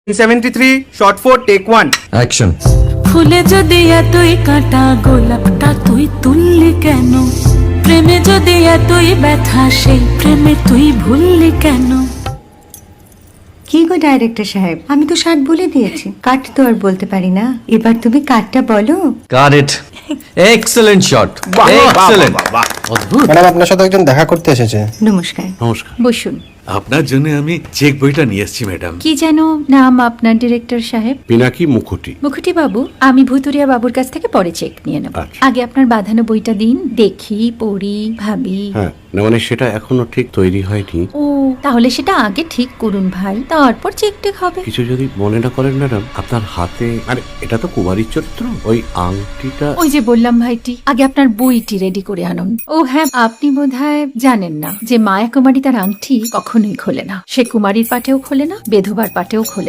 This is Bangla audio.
73 shot 4 take 1 অ্যাকশন। ফুলে যদি এতই কাঁটা গোলাপটা তুই তুললি কেন? প্রেমে যদি এতই ব্যথা সেই প্রেমে তুই ভুললি কেন? কি গো ডাইরেক্টর সাহেব, আমি তো 60 বলে দিয়েছি, কাট তো আর বলতে পারি না। এবার তুমি কাটটা বলো। Got it. Excellent shot, excellent. অদ্ভুত। ম্যাডাম, আপনার সাথে একজন দেখা করতে এসেছে। নমস্কার, নমস্কার। বসুন। আপনার জন্য আমি চেক বইটা নিয়ে এসেছি ম্যাডাম। কি যেন নাম আপনার ডিরেক্টর সাহেব? পিনাকি মুখোটি। মুখুটি বাবু, আমি ভুতুরিয়া বাবুর কাছ থেকে পরে চেক নিয়ে নেব। আচ্ছা। আগে আপনার বাঁধানো বইটা দিন, দেখি, পড়ি, ভাবি। হ্যাঁ, না মানে সেটা এখনো ঠিক তৈরি হয়নি। ও, তাহলে সেটা আগে ঠিক করুন ভাই, তারপর চেক টেক হবে। কিছু যদি মনে না করেন ম্যাডাম, আপনার হাতে, আরে এটা তো কুমারীর চরিত্র, ওই আংটিটা। ওই যে বললাম ভাইটি, আগে আপনার বইটি রেডি করে আনুন। ও হ্যাঁ, আপনি বোধহয় জানেন না যে মায়া কুমারী তার আংটি কখনোই খোলে না। সে কুমারীর পাটেও খোলে না, বেধবার পাটেও খোলে